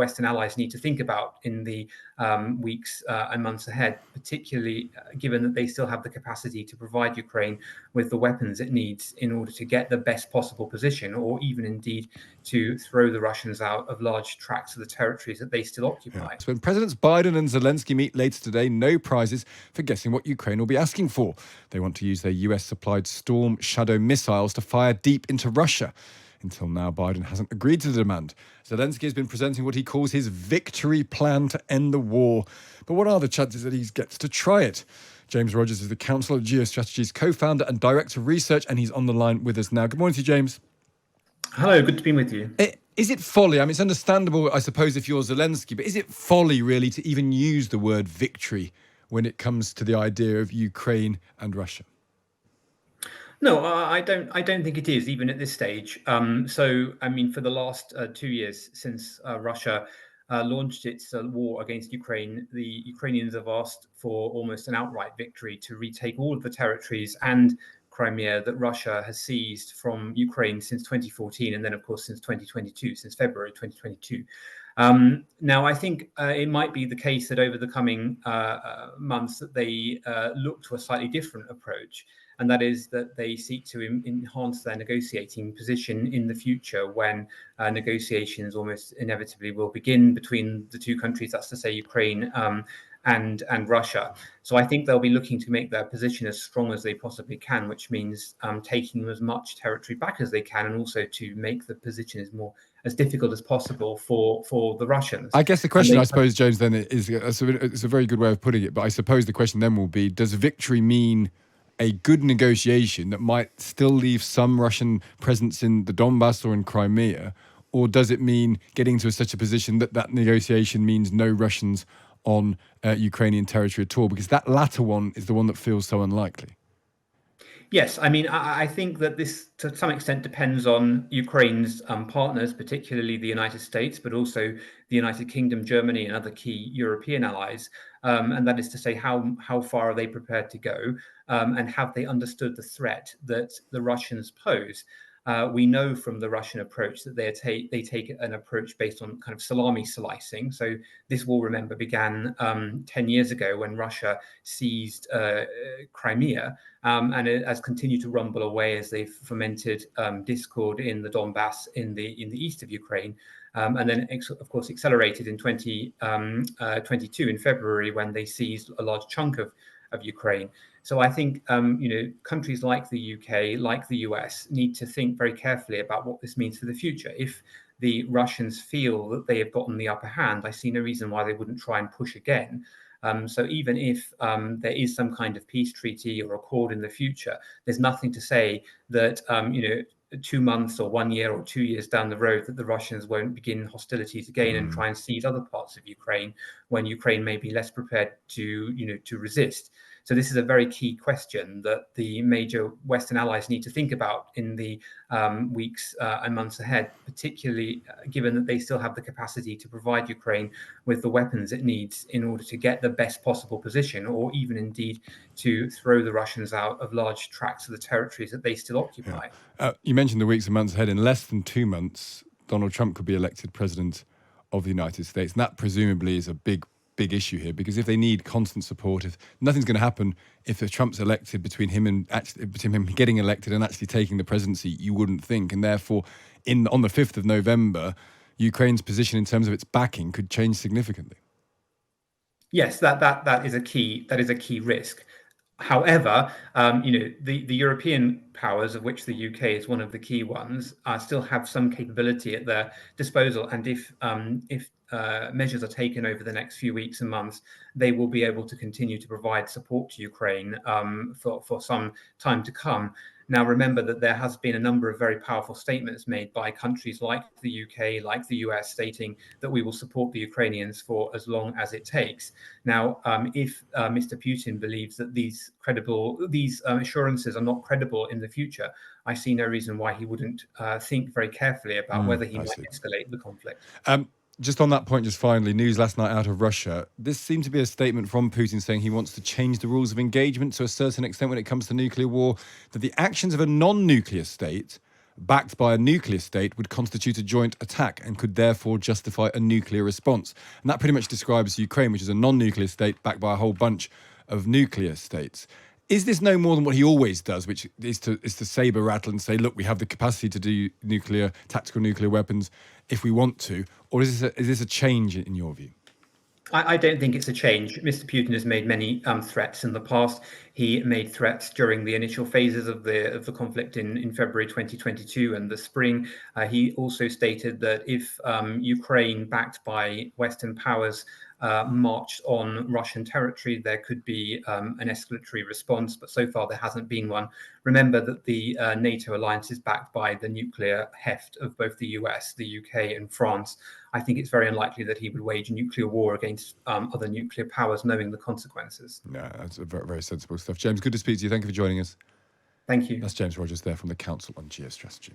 Western allies need to think about in the weeks and months ahead, particularly given that they still have the capacity to provide Ukraine with the weapons it needs in order to get the best possible position, or even indeed to throw the Russians out of large tracts of the territories that they still occupy. So when Presidents Biden and Zelensky meet later today, no prizes for guessing what Ukraine will be asking for. They want to use their US-supplied Storm Shadow missiles to fire deep into Russia. Until now, Biden hasn't agreed to the demand. Zelensky has been presenting what he calls his victory plan to end the war. But what are the chances that he gets to try it? James Rogers is the Council of Geostrategy's co-founder and director of research, and he's on the line with us now. Good morning to you, James. Hello, good to be with you. Is it folly? I mean, it's understandable, I suppose, if you're Zelensky, but is it folly, really, to even use the word victory when it comes to the idea of Ukraine and Russia? No, I don't think it is, even at this stage. So, I mean, for the last 2 years since Russia launched its war against Ukraine, the Ukrainians have asked for almost an outright victory to retake all of the territories and Crimea that Russia has seized from Ukraine since 2014, and then, of course, since 2022, since February 2022. Now, I think it might be the case that over the coming months that they look to a slightly different approach, and that is that they seek to enhance their negotiating position in the future when negotiations almost inevitably will begin between the two countries, that's to say Ukraine and Russia. So I think they'll be looking to make their position as strong as they possibly can, which means taking as much territory back as they can, and also to make the position as difficult as possible for the Russians. I guess the question, I suppose, James, then is, it's a very good way of putting it, but I suppose the question then will be, does victory mean a good negotiation that might still leave some Russian presence in the Donbass or in Crimea, or does it mean getting to such a position that that negotiation means no Russians on Ukrainian territory at all? Because that latter one is the one that feels so unlikely. Yes, I mean, I think that this to some extent depends on Ukraine's partners, particularly the United States, but also the United Kingdom, Germany, and other key European allies. And that is to say, how far are they prepared to go, and have they understood the threat that the Russians pose? We know from the Russian approach that they take an approach based on kind of salami slicing. So this war, remember, began 10 years ago when Russia seized Crimea, and it has continued to rumble away as they've fomented discord in the Donbass in the east of Ukraine. And then, of course, accelerated in 2022 in February when they seized a large chunk of Ukraine. So I think countries like the UK, like the US, need to think very carefully about what this means for the future. If the Russians feel that they have gotten the upper hand, I see no reason why they wouldn't try and push again. So even if there is some kind of peace treaty or accord in the future, there's nothing to say that 2 months or 1 year or 2 years down the road that the Russians won't begin hostilities again and try and seize other parts of Ukraine when Ukraine may be less prepared to resist. So this is a very key question that the major Western allies need to think about in the weeks and months ahead, particularly given that they still have the capacity to provide Ukraine with the weapons it needs in order to get the best possible position, or even indeed to throw the Russians out of large tracts of the territories that they still occupy. You mentioned the weeks and months ahead. In less than 2 months, Donald Trump could be elected president of the United States. And that presumably is a big issue here, because if they need constant support, if nothing's going to happen if Trump's elected between him getting elected and actually taking the presidency, you wouldn't think. And therefore, on the 5th of November, Ukraine's position in terms of its backing could change significantly. Yes, that is a key risk. However, the European powers, of which the UK is one of the key ones, still have some capability at their disposal. And if measures are taken over the next few weeks and months, they will be able to continue to provide support to Ukraine for some time to come. Now, remember that there has been a number of very powerful statements made by countries like the UK, like the US, stating that we will support the Ukrainians for as long as it takes. Now, if Mr. Putin believes that these assurances are not credible in the future, I see no reason why he wouldn't think very carefully about whether he might escalate the conflict. Just on that point, just finally, news last night out of Russia. This seemed to be a statement from Putin saying he wants to change the rules of engagement to a certain extent when it comes to nuclear war, that the actions of a non-nuclear state backed by a nuclear state would constitute a joint attack and could therefore justify a nuclear response. And that pretty much describes Ukraine, which is a non-nuclear state backed by a whole bunch of nuclear states. Is this no more than what he always does, which is to saber rattle and say, look, we have the capacity to do tactical nuclear weapons if we want to? Or is this a change in your view? I don't think it's a change. Mr. Putin has made many threats in the past. He made threats during the initial phases of the conflict in February 2022 and the spring. He also stated that if Ukraine, backed by Western powers, marched on Russian territory, there could be an escalatory response, but so far there hasn't been one. Remember that the NATO alliance is backed by the nuclear heft of both the US, the UK, and France. I think it's very unlikely that he would wage a nuclear war against other nuclear powers, knowing the consequences. Yeah, that's very, very sensible stuff. James, good to speak to you. Thank you for joining us. Thank you. That's James Rogers there from the Council on Geostrategy.